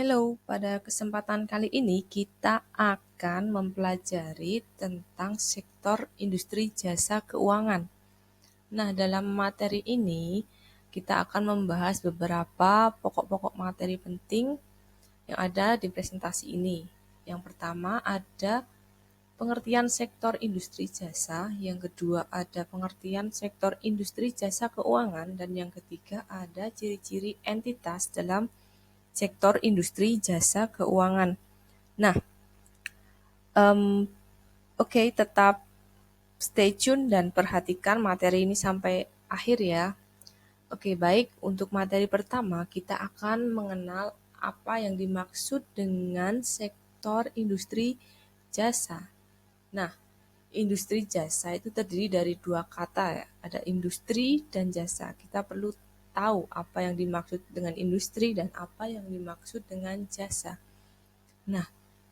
Hello, pada kesempatan kali ini kita akan mempelajari tentang sektor industri jasa keuangan. Nah, dalam materi ini kita akan membahas beberapa pokok-pokok materi penting yang ada di presentasi ini. Yang pertama ada pengertian sektor industri jasa, yang kedua ada pengertian sektor industri jasa keuangan, dan yang ketiga ada ciri-ciri entitas dalam sektor industri jasa keuangan. Nah, oke, tetap stay tune dan perhatikan materi ini sampai akhir ya. Oke, baik. Untuk materi pertama, kita akan mengenal apa yang dimaksud dengan sektor industri jasa. Nah, industri jasa itu terdiri dari dua kata ya. Ada industri dan jasa. Kita perlu tahu apa yang dimaksud dengan industri dan apa yang dimaksud dengan jasa. Nah,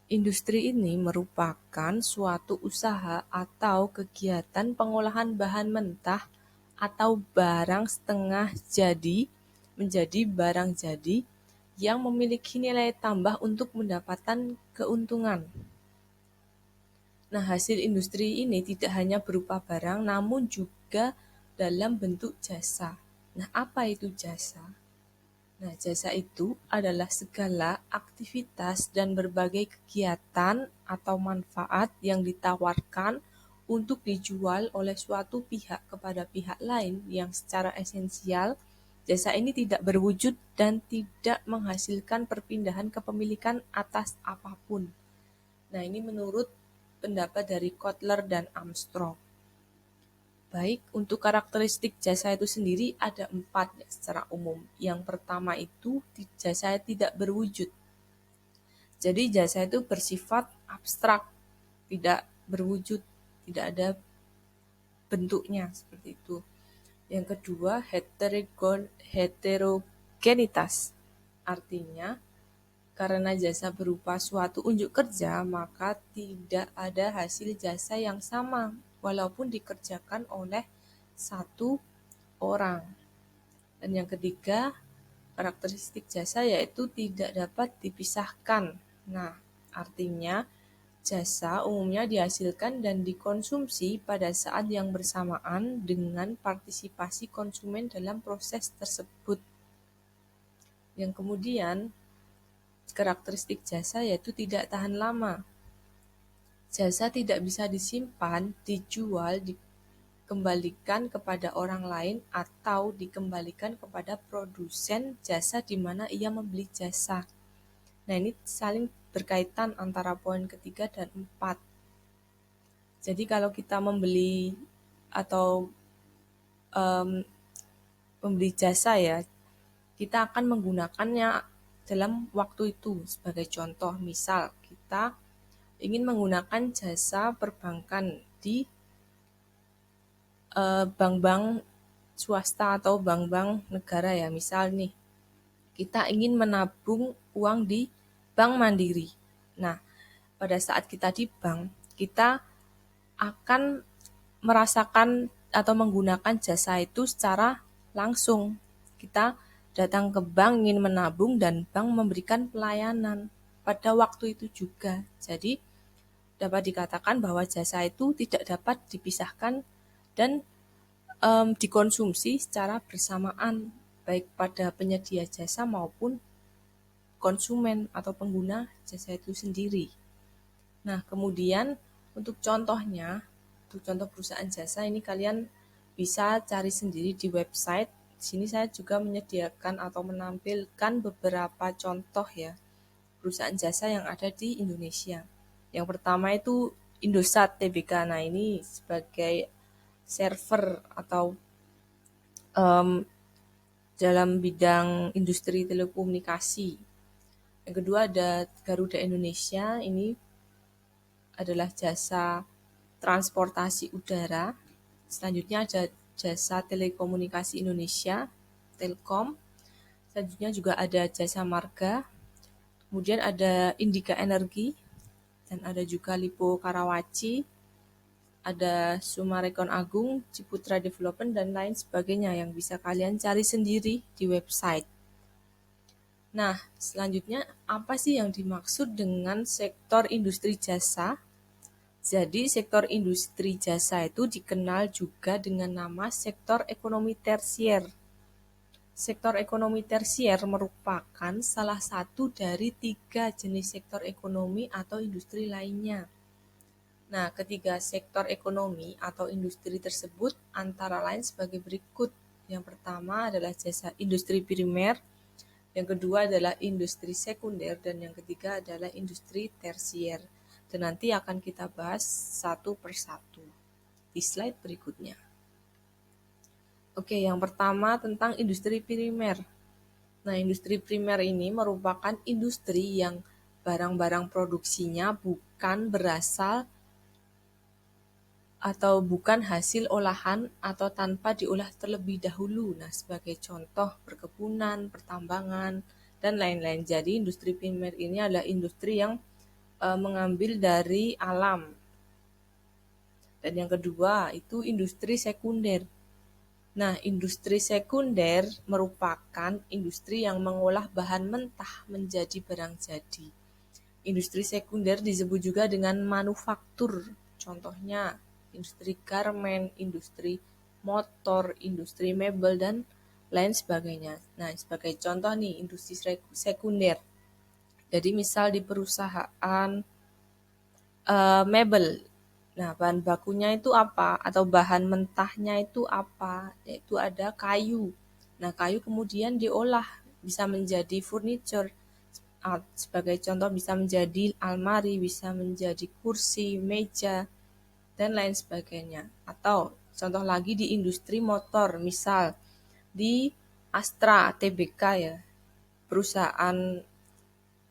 industri ini merupakan suatu usaha atau kegiatan pengolahan bahan mentah atau barang setengah jadi menjadi barang jadi yang memiliki nilai tambah untuk mendapatkan keuntungan. Nah, hasil industri ini tidak hanya berupa barang namun juga dalam bentuk jasa. Nah, apa itu jasa? Nah, jasa itu adalah segala aktivitas dan berbagai kegiatan atau manfaat yang ditawarkan untuk dijual oleh suatu pihak kepada pihak lain yang secara esensial jasa ini tidak berwujud dan tidak menghasilkan perpindahan kepemilikan atas apapun. Nah, ini menurut pendapat dari Kotler dan Armstrong. Baik, untuk karakteristik jasa itu sendiri ada 4 ya, secara umum. Yang pertama itu jasa tidak berwujud. Jadi jasa itu bersifat abstrak, tidak berwujud, tidak ada bentuknya seperti itu. Yang kedua, heterogenitas. Artinya, karena jasa berupa suatu unjuk kerja, maka tidak ada hasil jasa yang sama, walaupun dikerjakan oleh satu orang. Dan yang ketiga, karakteristik jasa yaitu tidak dapat dipisahkan. Nah, artinya jasa umumnya dihasilkan dan dikonsumsi pada saat yang bersamaan dengan partisipasi konsumen dalam proses tersebut. Yang kemudian, karakteristik jasa yaitu tidak tahan lama. Jasa tidak bisa disimpan, dijual, dikembalikan kepada orang lain atau dikembalikan kepada produsen jasa di mana ia membeli jasa. Nah, ini saling berkaitan antara poin ketiga dan 4. Jadi kalau kita membeli atau membeli jasa ya, kita akan menggunakannya dalam waktu itu. Sebagai contoh, misal kita ingin menggunakan jasa perbankan di bank-bank swasta atau bank-bank negara ya. Misal nih, kita ingin menabung uang di Bank Mandiri. Nah, pada saat kita di bank, kita akan merasakan atau menggunakan jasa itu secara langsung. Kita datang ke bank ingin menabung dan bank memberikan pelayanan pada waktu itu juga. Jadi, dapat dikatakan bahwa jasa itu tidak dapat dipisahkan dan dikonsumsi secara bersamaan baik pada penyedia jasa maupun konsumen atau pengguna jasa itu sendiri. Nah, kemudian untuk contohnya, untuk contoh perusahaan jasa ini kalian bisa cari sendiri di website. Di sini saya juga menyediakan atau menampilkan beberapa contoh ya perusahaan jasa yang ada di Indonesia. Yang pertama itu Indosat Tbk. Nah, ini sebagai server atau dalam bidang industri telekomunikasi. Yang kedua ada Garuda Indonesia, ini adalah jasa transportasi udara. Selanjutnya ada jasa telekomunikasi Indonesia, Telkom. Selanjutnya juga ada jasa marga. Kemudian ada Indika Energi dan ada juga Lipo Karawaci, ada Sumarekon Agung, Ciputra Development dan lain sebagainya yang bisa kalian cari sendiri di website. Nah, selanjutnya apa sih yang dimaksud dengan sektor industri jasa? Jadi, sektor industri jasa itu dikenal juga dengan nama sektor ekonomi tersier. Sektor ekonomi tersier merupakan salah satu dari 3 jenis sektor ekonomi atau industri lainnya. Nah, ketiga sektor ekonomi atau industri tersebut antara lain sebagai berikut. Yang pertama adalah jasa industri primer, yang kedua adalah industri sekunder, dan yang ketiga adalah industri tersier. Dan nanti akan kita bahas satu persatu di slide berikutnya. Oke, yang pertama tentang industri primer. Nah, industri primer ini merupakan industri yang barang-barang produksinya bukan berasal atau bukan hasil olahan atau tanpa diolah terlebih dahulu. Nah, sebagai contoh perkebunan, pertambangan, dan lain-lain. Jadi, industri primer ini adalah industri yang mengambil dari alam. Dan yang kedua, itu industri sekunder. Nah, industri sekunder merupakan industri yang mengolah bahan mentah menjadi barang jadi. Industri sekunder disebut juga dengan manufaktur. Contohnya, industri garmen, industri motor, industri mebel, dan lain sebagainya. Nah, sebagai contoh nih, industri sekunder. Jadi misal di perusahaan mebel. Nah, bahan bakunya itu apa? Atau bahan mentahnya itu apa? Yaitu ada kayu. Nah, kayu kemudian diolah bisa menjadi furniture. Sebagai contoh bisa menjadi almari, bisa menjadi kursi, meja, dan lain sebagainya. Atau contoh lagi di industri motor, misal di Astra TBK ya, perusahaan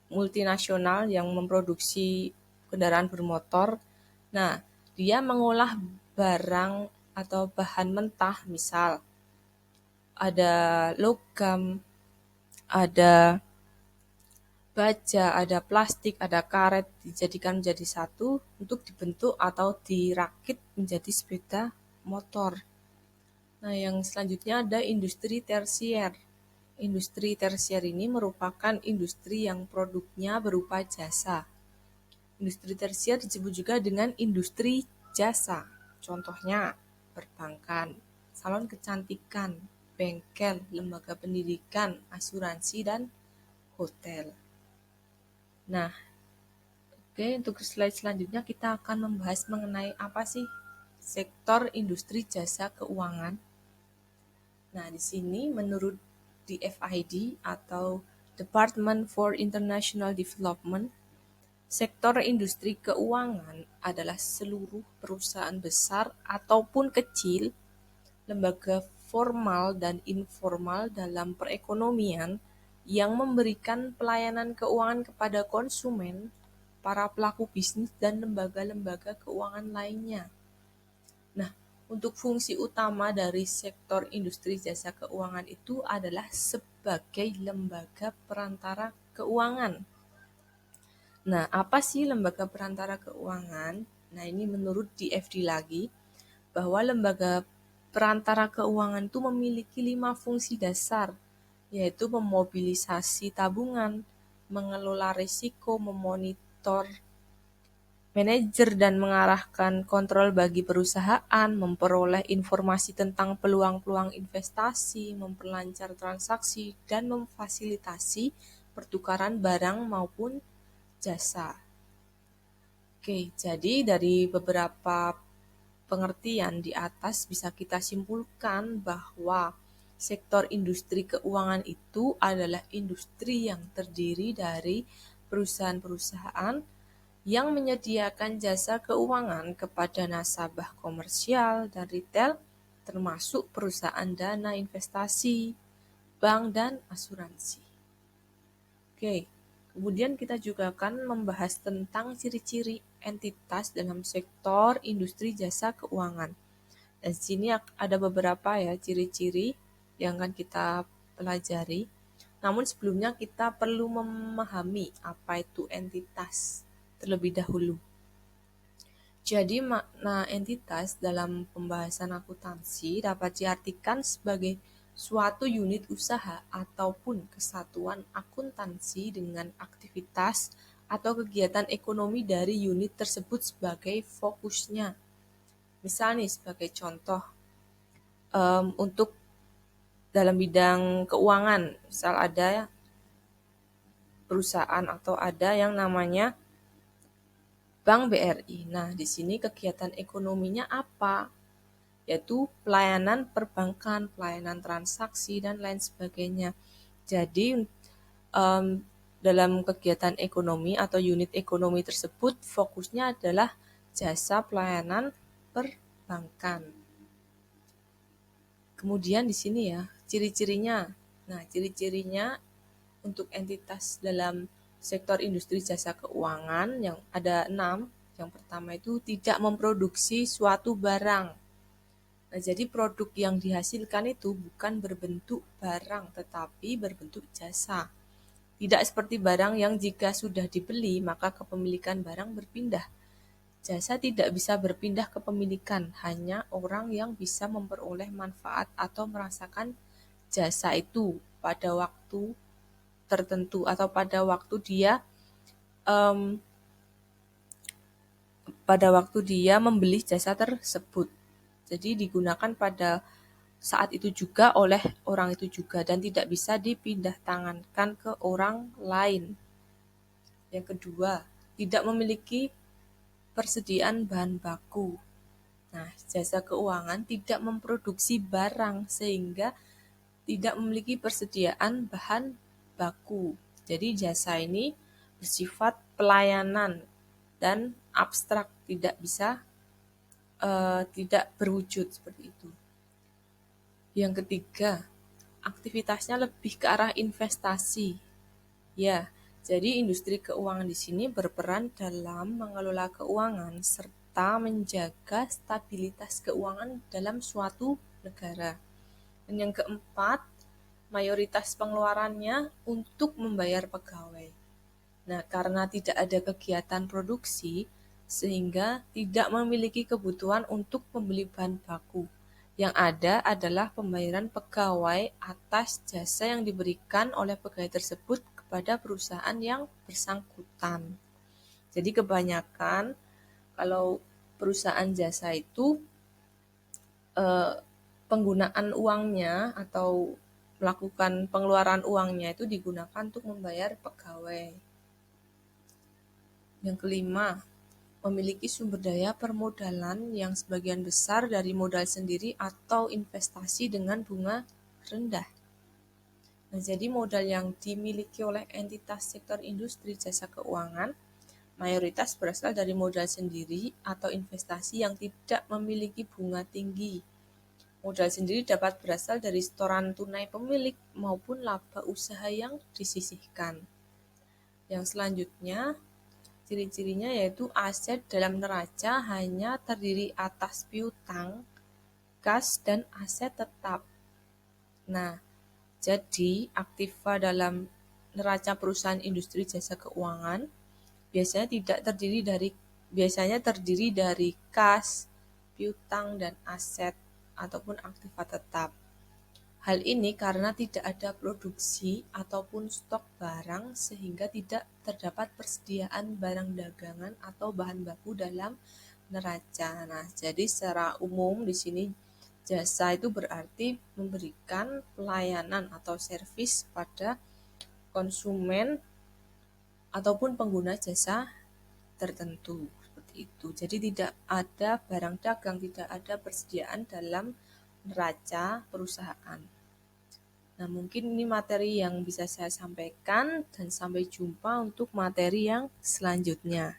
multinasional yang memproduksi kendaraan bermotor. Nah, dia mengolah barang atau bahan mentah, misal ada logam, ada baja, ada plastik, ada karet dijadikan menjadi satu untuk dibentuk atau dirakit menjadi sepeda motor. Nah, yang selanjutnya ada industri tersier. Industri tersier ini merupakan industri yang produknya berupa jasa. Industri tersier disebut juga dengan industri jasa. Contohnya, perbankan, salon kecantikan, bengkel, lembaga pendidikan, asuransi, dan hotel. Nah, oke, untuk slide selanjutnya kita akan membahas mengenai apa sih sektor industri jasa keuangan. Nah, di sini menurut DFID atau Department for International Development, sektor industri keuangan adalah seluruh perusahaan besar ataupun kecil, lembaga formal dan informal dalam perekonomian yang memberikan pelayanan keuangan kepada konsumen, para pelaku bisnis, dan lembaga-lembaga keuangan lainnya. Nah, untuk fungsi utama dari sektor industri jasa keuangan itu adalah sebagai lembaga perantara keuangan. Nah, apa sih lembaga perantara keuangan? Nah, ini menurut DFD lagi, bahwa lembaga perantara keuangan itu memiliki 5 fungsi dasar, yaitu memobilisasi tabungan, mengelola risiko, memonitor, manajer dan mengarahkan kontrol bagi perusahaan, memperoleh informasi tentang peluang-peluang investasi, memperlancar transaksi, dan memfasilitasi pertukaran barang maupun jasa. Oke, jadi dari beberapa pengertian di atas bisa kita simpulkan bahwa sektor industri keuangan itu adalah industri yang terdiri dari perusahaan-perusahaan yang menyediakan jasa keuangan kepada nasabah komersial dan retail, termasuk perusahaan dana investasi, bank, dan asuransi. Oke, kemudian kita juga akan membahas tentang ciri-ciri entitas dalam sektor industri jasa keuangan. Dan di sini ada beberapa ya ciri-ciri yang akan kita pelajari. Namun sebelumnya kita perlu memahami apa itu entitas terlebih dahulu. Jadi makna entitas dalam pembahasan akuntansi dapat diartikan sebagai suatu unit usaha ataupun kesatuan akuntansi dengan aktivitas atau kegiatan ekonomi dari unit tersebut sebagai fokusnya. Misal nih sebagai contoh, untuk dalam bidang keuangan, misal ada perusahaan atau ada yang namanya Bank BRI. Nah, di sini kegiatan ekonominya apa? Yaitu pelayanan perbankan, pelayanan transaksi, dan lain sebagainya. Jadi, dalam kegiatan ekonomi atau unit ekonomi tersebut, fokusnya adalah jasa pelayanan perbankan. Kemudian di sini ya, ciri-cirinya. Nah, ciri-cirinya untuk entitas dalam sektor industri jasa keuangan yang ada 6. Yang pertama itu tidak memproduksi suatu barang. Nah, jadi produk yang dihasilkan itu bukan berbentuk barang, tetapi berbentuk jasa. Tidak seperti barang yang jika sudah dibeli, maka kepemilikan barang berpindah. Jasa tidak bisa berpindah kepemilikan, hanya orang yang bisa memperoleh manfaat atau merasakan jasa itu pada waktu tertentu atau pada waktu dia membeli jasa tersebut. Jadi digunakan pada saat itu juga oleh orang itu juga dan tidak bisa dipindah tangankan ke orang lain. Yang kedua, tidak memiliki persediaan bahan baku. Nah, jasa keuangan tidak memproduksi barang sehingga tidak memiliki persediaan bahan baku. Jadi jasa ini bersifat pelayanan dan abstrak, tidak berwujud seperti itu. Yang ketiga, aktivitasnya lebih ke arah investasi. Ya, jadi industri keuangan di sini berperan dalam mengelola keuangan serta menjaga stabilitas keuangan dalam suatu negara. Dan yang keempat, mayoritas pengeluarannya untuk membayar pegawai. Nah, karena tidak ada kegiatan produksi, sehingga tidak memiliki kebutuhan untuk membeli bahan baku. Yang ada adalah pembayaran pegawai atas jasa yang diberikan oleh pegawai tersebut kepada perusahaan yang bersangkutan. Jadi kebanyakan kalau perusahaan jasa itu penggunaan uangnya atau melakukan pengeluaran uangnya itu digunakan untuk membayar pegawai. Yang kelima, memiliki sumber daya permodalan yang sebagian besar dari modal sendiri atau investasi dengan bunga rendah. Nah, jadi modal yang dimiliki oleh entitas sektor industri jasa keuangan mayoritas berasal dari modal sendiri atau investasi yang tidak memiliki bunga tinggi. Modal sendiri dapat berasal dari setoran tunai pemilik maupun laba usaha yang disisihkan. Yang selanjutnya, ciri-cirinya yaitu aset dalam neraca hanya terdiri atas piutang, kas, dan aset tetap. Nah, jadi aktiva dalam neraca perusahaan industri jasa keuangan biasanya terdiri dari kas, piutang, dan aset ataupun aktiva tetap. Hal ini karena tidak ada produksi ataupun stok barang sehingga tidak terdapat persediaan barang dagangan atau bahan baku dalam neraca. Nah, jadi secara umum di sini jasa itu berarti memberikan pelayanan atau servis pada konsumen ataupun pengguna jasa tertentu seperti itu. Jadi tidak ada barang dagang, tidak ada persediaan dalam neraca perusahaan. Nah, mungkin ini materi yang bisa saya sampaikan dan sampai jumpa untuk materi yang selanjutnya.